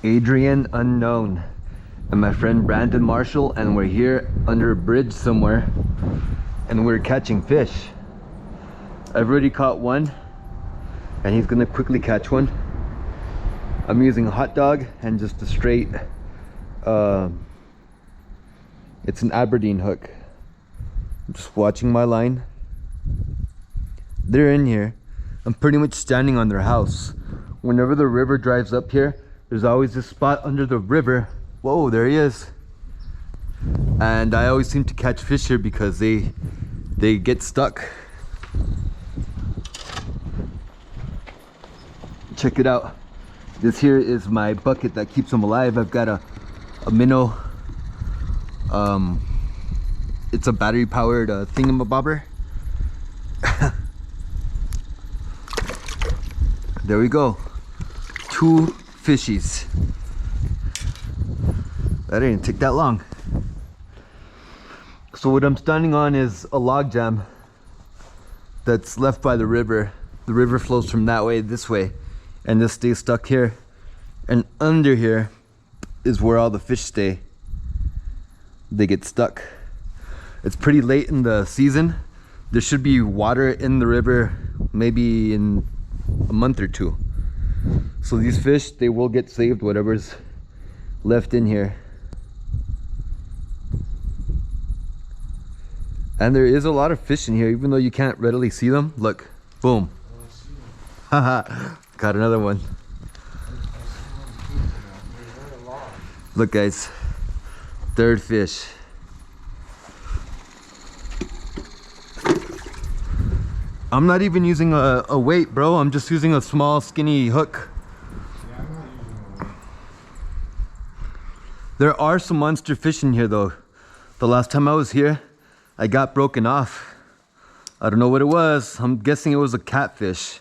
Adrian Unknown and my friend Brandon Marshall, and we're here under a bridge somewhere and we're catching fish. I've already caught one and he's gonna quickly catch one. I'm using a hot dog and just a straight it's an Aberdeen hook. I'm just watching my line. They're in here. I'm pretty much standing on their house. Whenever the river drives up here, there's always this spot under the river. Whoa, there he is. And I always seem to catch fish here because they get stuck. Check it out. This here is my bucket that keeps them alive. I've got a minnow. It's a battery powered thingamabobber. There we go. 2 fishies. That didn't take that long. So what I'm standing on is a log jam that's left by the river. The river flows from that way this way, and this stays stuck here. And under here is where all the fish stay. They get stuck. It's pretty late in the season. There should be water in the river maybe in a month or 2. So these fish, they will get saved, whatever's left in here. And there is a lot of fish in here, even though you can't readily see them. Look, boom. Haha, got another one. Look guys, 3rd fish. I'm not even using a weight, bro. I'm just using a small skinny hook. Yeah, I'm not using a weight. There are some monster fish in here though. The last time I was here, I got broken off. I don't know what it was. I'm guessing it was a catfish.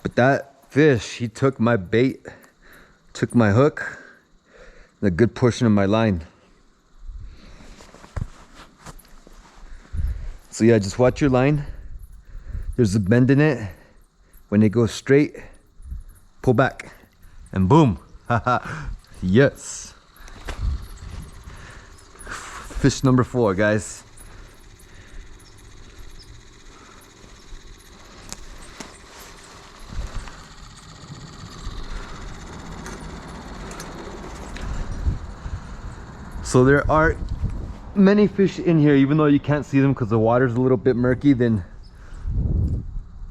But that fish, he took my bait, took my hook, and a good portion of my line. So yeah, just watch your line. There's a bend in it. When it goes straight, pull back, and boom. Haha, yes. Fish number 4, guys. So there are many fish in here, even though you can't see them because the water's a little bit murky than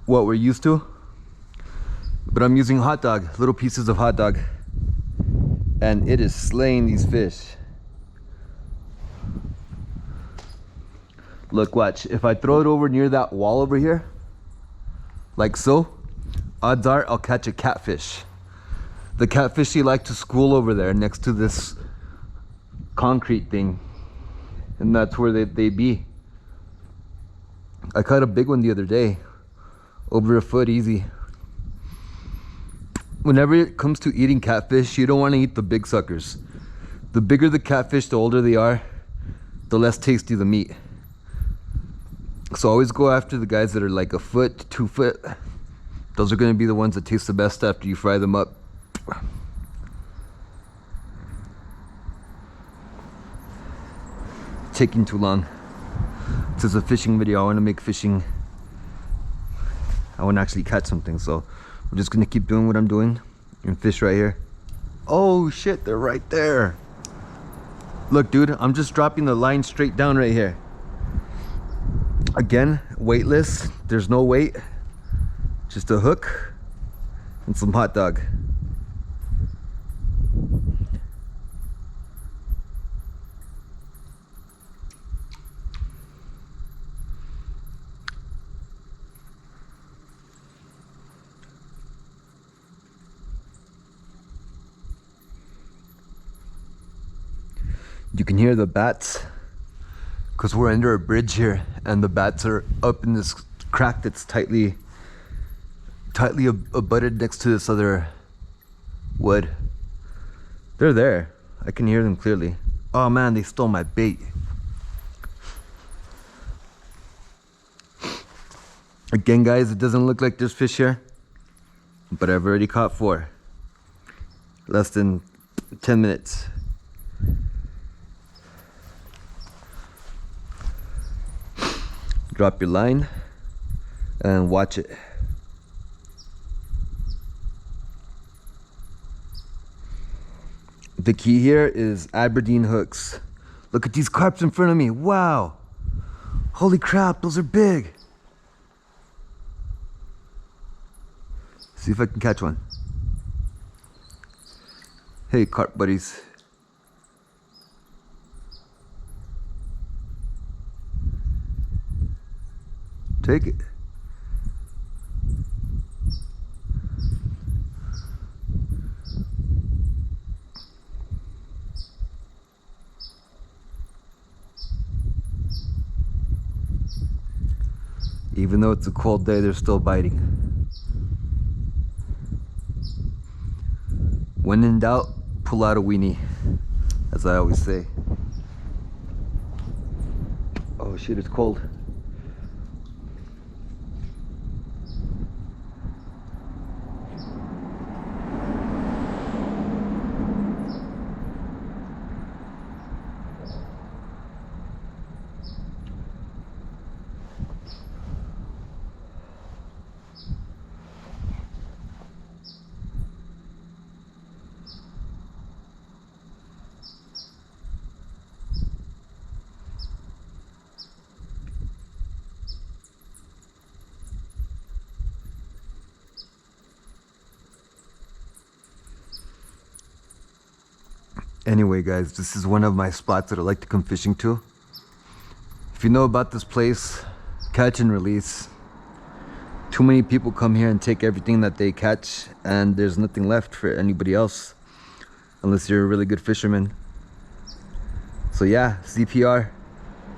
what we're used to. But I'm using hot dog, little pieces of hot dog, and it is slaying these fish. Look, watch. If I throw it over near that wall over here, like so, odds are I'll catch a catfish. The catfish, they like to school over there next to this concrete thing, and that's where they be. I caught a big one the other day, over a foot easy. Whenever it comes to eating catfish, you don't want to eat the big suckers. The bigger the catfish, the older they are, the less tasty the meat. So always go after the guys that are like a foot, 2 foot. Those are going to be the ones that taste the best after you fry them up. Taking too long. This is a fishing video. I want to make fishing. I want to actually catch something, so I'm just gonna keep doing what I'm doing and fish right here. Oh shit, they're right there. Look dude, I'm just dropping the line straight down right here. Again, weightless. There's no weight, just a hook and some hot dog. You can hear the bats because we're under a bridge here, and the bats are up in this crack that's tightly abutted next to this other wood. They're there. I can hear them clearly. Oh man, they stole my bait. Again guys, it doesn't look like there's fish here, but I've already caught 4. Less than 10 minutes. Drop your line and watch it. The key here is Aberdeen hooks. Look at these carps in front of me. Wow. Holy crap, those are big. See if I can catch one. Hey, carp buddies. Take it. Even though it's a cold day, they're still biting. When in doubt, pull out a weenie, as I always say. Oh shit, it's cold. Anyway guys, this is one of my spots that I like to come fishing to. If you know about this place, catch and release. Too many people come here and take everything that they catch, and there's nothing left for anybody else unless you're a really good fisherman. So yeah, CPR.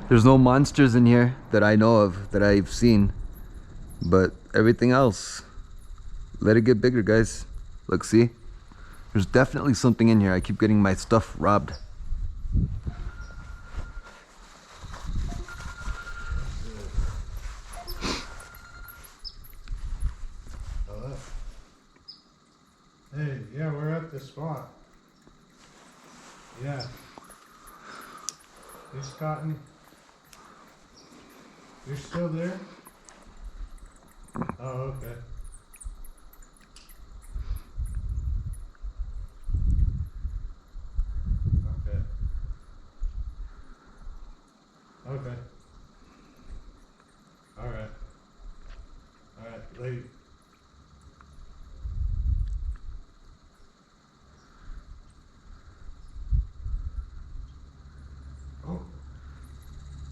There's no monsters in here that I know of, that I've seen, but everything else, let it get bigger guys. Look, see? There's definitely something in here. I keep getting my stuff robbed. Hey, yeah, we're at the spot. Yeah. This cotton. You're still there? Oh, okay. Okay. Alright. Alright, late. Oh.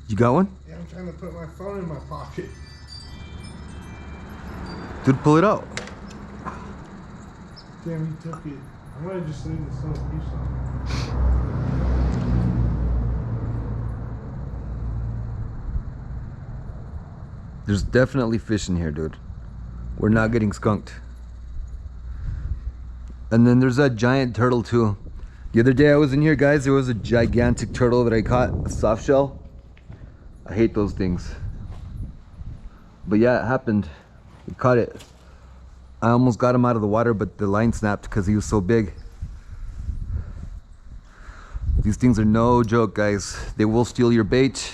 You got one? Yeah, I'm trying to put my phone in my pocket. Dude, pull it out. Damn, he took it. I'm gonna just leave this little piece on. There's definitely fish in here, dude. We're not getting skunked. And then there's that giant turtle too. The other day I was in here, guys, there was a gigantic turtle that I caught, a soft shell. I hate those things. But yeah, it happened. We caught it. I almost got him out of the water, but the line snapped because he was so big. These things are no joke, guys. They will steal your bait.